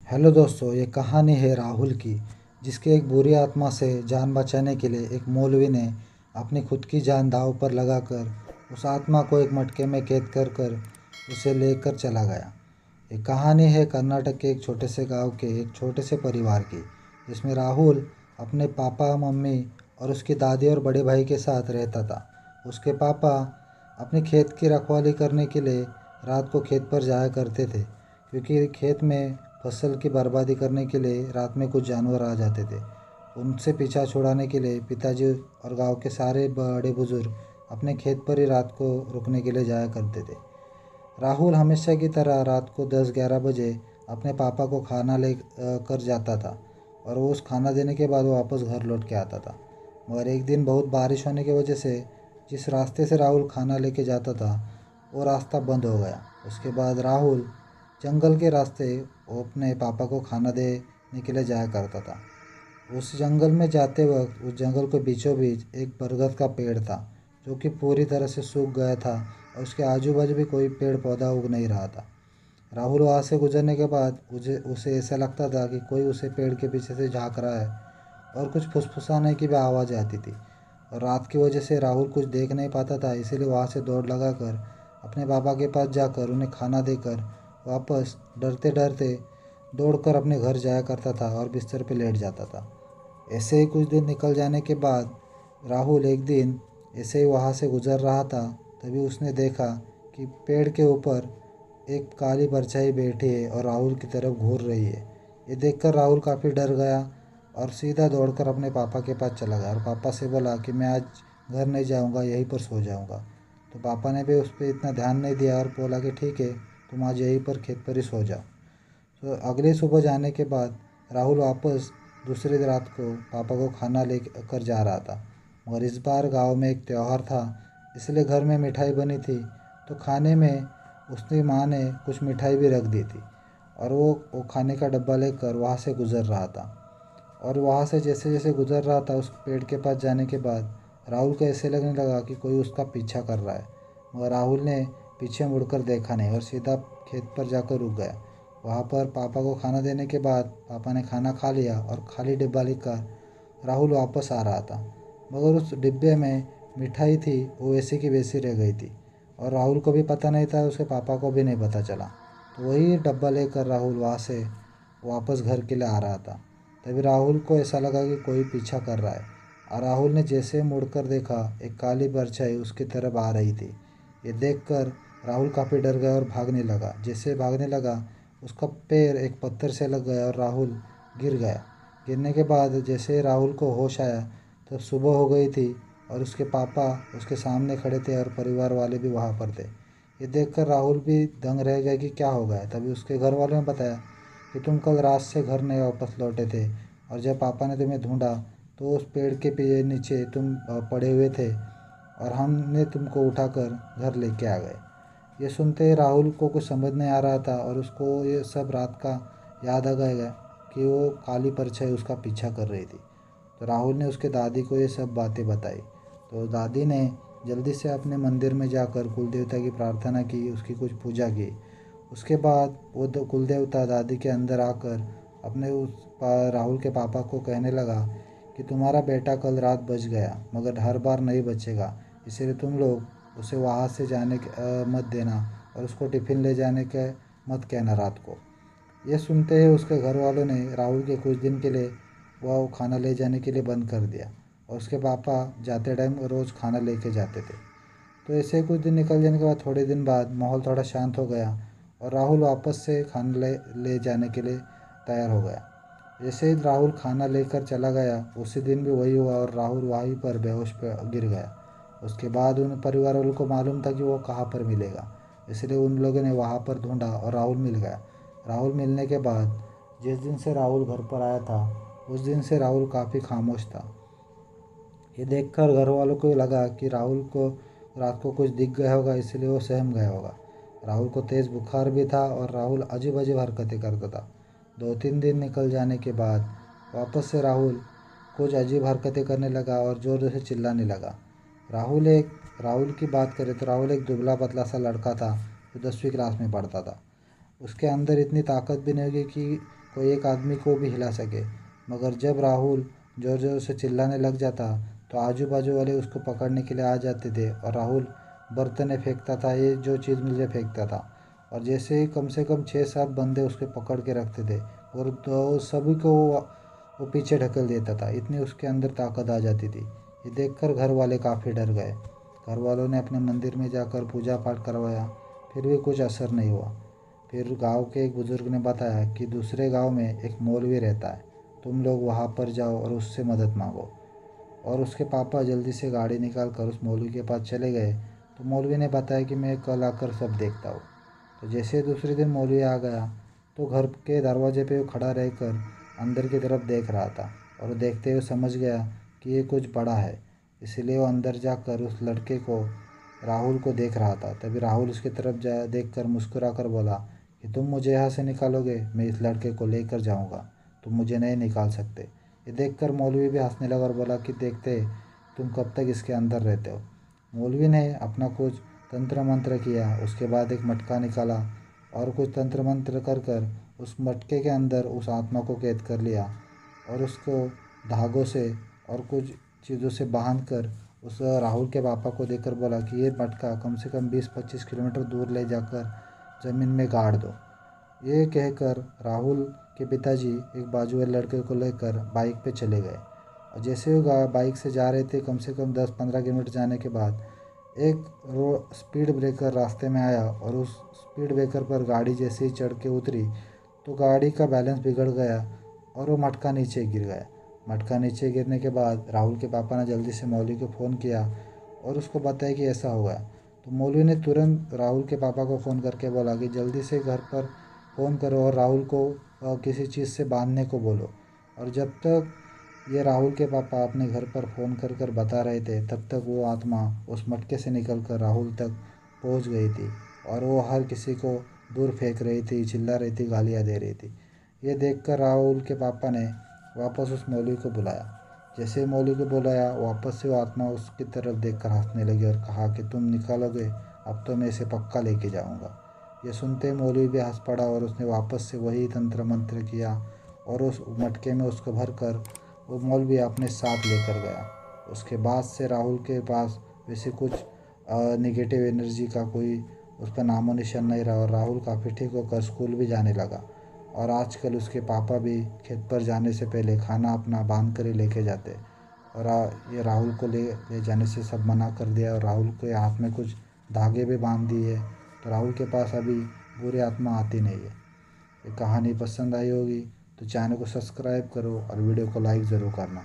Hello दोस्तों, ये कहानी है राहुल की, जिसके एक बुरी आत्मा से जान बचाने के लिए एक मौलवी ने अपनी खुद की जान दांव पर लगाकर उस आत्मा को एक मटके में कैद कर कर उसे लेकर चला गया। ये कहानी है कर्नाटक के एक छोटे से गांव के एक छोटे से परिवार की, जिसमें राहुल अपने पापा मम्मी और उसकी दादी और बड़े भाई के साथ रहता था। उसके पापा अपने खेत की रखवाली करने के लिए रात को खेत पर जाया करते थे, क्योंकि खेत में फसल की बर्बादी करने के लिए रात में कुछ जानवर आ जाते थे। उनसे पीछा छुड़ाने के लिए पिताजी और गांव के सारे बड़े बुजुर्ग अपने खेत पर ही रात को रुकने के लिए जाया करते थे। राहुल हमेशा की तरह रात को 10-11 बजे अपने पापा को खाना ले कर जाता था, और वो उस खाना देने के बाद वो वापस घर लौट के आता था। मगर एक दिन बहुत बारिश होने की वजह से जिस रास्ते से राहुल खाना लेके जाता था वो रास्ता बंद हो गया। उसके बाद राहुल जंगल के रास्ते वो अपने पापा को खाना देने के लिए जाया करता था। उस जंगल में जाते वक्त उस जंगल के बीचों बीच एक बरगद का पेड़ था, जो कि पूरी तरह से सूख गया था, और उसके आजू बाजू भी कोई पेड़ पौधा उग नहीं रहा था। राहुल वहाँ से गुजरने के बाद उसे ऐसा लगता था कि कोई उसे पेड़ के पीछे से झांक रहा है, और कुछ फुसफुसाने की भी आवाज़ आती थी। और रात की वजह से राहुल कुछ देख नहीं पाता था, इसीलिए वहाँ से दौड़ लगाकर अपने पापा के पास जाकर उन्हें खाना देकर वापस डरते डरते दौड़कर अपने घर जाया करता था और बिस्तर पर लेट जाता था। ऐसे ही कुछ दिन निकल जाने के बाद राहुल एक दिन ऐसे ही वहाँ से गुजर रहा था, तभी उसने देखा कि पेड़ के ऊपर एक काली परछाई बैठी है और राहुल की तरफ घूर रही है। ये देखकर राहुल काफ़ी डर गया और सीधा दौड़कर अपने पापा के पास चला गया और पापा से बोला कि मैं आज घर नहीं जाऊंगा, यहीं पर सो जाऊंगा। तो पापा ने भी उस पर इतना ध्यान नहीं दिया और बोला कि ठीक है, तुम आज यहीं पर खेत पर ही सो जाओ। तो अगले सुबह जाने के बाद राहुल वापस दूसरी रात को पापा को खाना ले कर जा रहा था। मगर इस बार गांव में एक त्यौहार था, इसलिए घर में मिठाई बनी थी। तो खाने में उसकी माँ ने कुछ मिठाई भी रख दी थी, और वो खाने का डब्बा लेकर वहाँ से गुज़र रहा था। और वहाँ से जैसे जैसे गुज़र रहा था, उस पेड़ के पास जाने के बाद राहुल को ऐसे लगने लगा कि कोई उसका पीछा कर रहा है। मगर राहुल ने पीछे मुड़कर देखा नहीं और सीधा खेत पर जाकर रुक गया। वहाँ पर पापा को खाना देने के बाद पापा ने खाना खा लिया और खाली डिब्बा लेकर राहुल वापस आ रहा था। मगर उस डिब्बे में मिठाई थी, वो वैसी की वैसी रह गई थी, और राहुल को भी पता नहीं था, उसके पापा को भी नहीं पता चला। तो वही डब्बा लेकर राहुल वहाँ से वापस घर के लिए आ रहा था। तभी राहुल को ऐसा लगा कि कोई पीछा कर रहा है, और राहुल ने जैसे मुड़कर देखा, एक काली परछाई उसकी तरफ आ रही थी। ये देखकर राहुल काफ़ी डर गया और भागने लगा। जैसे भागने लगा, उसका पैर एक पत्थर से लग गया और राहुल गिर गया। गिरने के बाद जैसे राहुल को होश आया, तब सुबह हो गई थी और उसके पापा उसके सामने खड़े थे और परिवार वाले भी वहाँ पर थे। ये देखकर राहुल भी दंग रह गया कि क्या हो गया। तभी उसके घर वालों ने बताया कि तुम कल रात से घर नहीं वापस लौटे थे, और जब पापा ने तुम्हें ढूंढा तो उस पेड़ के नीचे तुम पड़े हुए थे, और हमने तुमको उठाकर घर लेके आ गए। ये सुनते ही राहुल को कुछ समझ नहीं आ रहा था, और उसको ये सब रात का याद आ गया कि वो काली परछाई उसका पीछा कर रही थी। तो राहुल ने उसके दादी को ये सब बातें बताई। तो दादी ने जल्दी से अपने मंदिर में जाकर कुल देवता की प्रार्थना की, उसकी कुछ पूजा की। उसके बाद वो कुल देवता दादी के अंदर आकर अपने राहुल के पापा को कहने लगा कि तुम्हारा बेटा कल रात बच गया, मगर हर बार नहीं बचेगा, इसलिए तुम लोग उसे वहाँ से जाने मत देना, और उसको टिफ़िन ले जाने के मत कहना रात को। ये सुनते ही उसके घर वालों ने राहुल के कुछ दिन के लिए वह खाना ले जाने के लिए बंद कर दिया, और उसके पापा जाते टाइम रोज़ खाना लेके जाते थे। तो ऐसे ही कुछ दिन निकल जाने के बाद थोड़े दिन बाद माहौल थोड़ा शांत हो गया, और राहुल वापस से खाना ले जाने के लिए तैयार हो गया। जैसे ही राहुल खाना लेकर चला गया, उसी दिन भी वही हुआ और राहुल वहीं पर बेहोश पे गिर गया। उसके बाद उन परिवार वालों को मालूम था कि वो कहाँ पर मिलेगा, इसलिए उन लोगों ने वहाँ पर ढूंढा और राहुल मिल गया। राहुल मिलने के बाद जिस दिन से राहुल घर पर आया था, उस दिन से राहुल काफ़ी खामोश था। ये देखकर घर वालों को लगा कि राहुल को रात को कुछ दिख गया होगा, इसलिए वो सहम गया होगा। राहुल को तेज़ बुखार भी था और राहुल अजीब अजीब हरकतें करता था। 2-3 दिन निकल जाने के बाद वापस से राहुल कुछ अजीब हरकतें करने लगा और ज़ोर ज़ोर से चिल्लाने लगा। राहुल की बात करें तो राहुल एक दुबला पतला सा लड़का था, जो 10वीं क्लास में पढ़ता था। उसके अंदर इतनी ताकत भी नहीं होगी कि कोई एक आदमी को भी हिला सके। मगर जब राहुल ज़ोर ज़ोर से चिल्लाने लग जाता तो आजू बाजू वाले उसको पकड़ने के लिए आ जाते थे और राहुल बर्तनें फेंकता था, ये जो चीज़ मिले फेंकता था। और जैसे ही कम से कम 6-7 बंदे उसके पकड़ के रखते थे और तो सभी को वो पीछे ढकेल देता था, इतनी उसके अंदर ताकत आ जाती थी। ये देखकर घर वाले काफ़ी डर गए। घर वालों ने अपने मंदिर में जाकर पूजा पाठ करवाया, फिर भी कुछ असर नहीं हुआ। फिर गांव के एक बुज़ुर्ग ने बताया कि दूसरे गांव में एक मौलवी रहता है, तुम लोग वहां पर जाओ और उससे मदद मांगो। और उसके पापा जल्दी से गाड़ी निकाल कर उस मौलवी के पास चले गए। तो मौलवी ने बताया कि मैं कल आकर सब देखता हूँ। तो जैसे दूसरे दिन मौलवी आ गया तो घर के दरवाजे पे वो खड़ा रहकर अंदर की तरफ देख रहा था और वो देखते हुए समझ गया कि ये कुछ बड़ा है। इसलिए वो अंदर जाकर उस लड़के को, राहुल को देख रहा था। तभी राहुल उसकी तरफ जा देख कर मुस्कुरा कर बोला कि तुम मुझे यहाँ से निकालोगे, मैं इस लड़के को लेकर जाऊँगा, तुम मुझे नहीं निकाल सकते। ये देखकर मौलवी भी हंसने लगा और बोला कि देखते तुम कब तक इसके अंदर रहते हो। मौलवी ने अपना कुछ तंत्र मंत्र किया, उसके बाद एक मटका निकाला और कुछ तंत्र मंत्र कर कर उस मटके के अंदर उस आत्मा को कैद कर लिया और उसको धागों से और कुछ चीज़ों से बांध कर उस राहुल के पापा को देकर बोला कि ये मटका कम से कम 20-25 किलोमीटर दूर ले जाकर ज़मीन में गाड़ दो। ये कहकर राहुल के पिताजी एक बाजू वाले लड़के को लेकर बाइक पे चले गए और जैसे वो बाइक से जा रहे थे, कम से कम 10-15 किलोमीटर जाने के बाद एक स्पीड ब्रेकर रास्ते में आया और उस स्पीड ब्रेकर पर गाड़ी जैसे ही चढ़ के उतरी तो गाड़ी का बैलेंस बिगड़ गया और वो मटका नीचे गिर गया। मटका नीचे गिरने के बाद राहुल के पापा ने जल्दी से मौलवी को फ़ोन किया और उसको बताया कि ऐसा हुआ। तो मौलवी ने तुरंत राहुल के पापा को फ़ोन करके बोला कि जल्दी से घर पर फ़ोन करो और राहुल को किसी चीज़ से बांधने को बोलो। और जब तक ये राहुल के पापा अपने घर पर फ़ोन कर कर बता रहे थे, तब तक वो आत्मा उस मटके से निकल कर राहुल तक पहुंच गई थी और वो हर किसी को दूर फेंक रही थी, चिल्ला रही थी, गालियाँ दे रही थी। ये देखकर राहुल के पापा ने वापस उस मौलवी को बुलाया। जैसे ही मौलवी को बुलाया, वापस से वो आत्मा उसकी तरफ देखकर हंसने लगी और कहा कि तुम निकालोगे, अब तो मैं इसे पक्का लेके जाऊंगा। ये सुनते ही मौलवी भी हंस पड़ा और उसने वापस से वही तंत्र मंत्र किया और उस मटके में उसको भर कर वो मौलवी अपने साथ लेकर गया। उसके बाद से राहुल के पास वैसे कुछ निगेटिव एनर्जी का कोई उस पर नामो निशान नहीं रहा और राहुल काफ़ी ठीक होकर स्कूल भी जाने लगा। और आजकल उसके पापा भी खेत पर जाने से पहले खाना अपना बांध कर ही लेके जाते। और ये राहुल को ले जाने से सब मना कर दिया और राहुल के हाथ में कुछ धागे भी बांध दिए। तो राहुल के पास अभी बुरी आत्मा आती नहीं है। ये कहानी पसंद आई होगी तो चैनल को सब्सक्राइब करो और वीडियो को लाइक ज़रूर करना।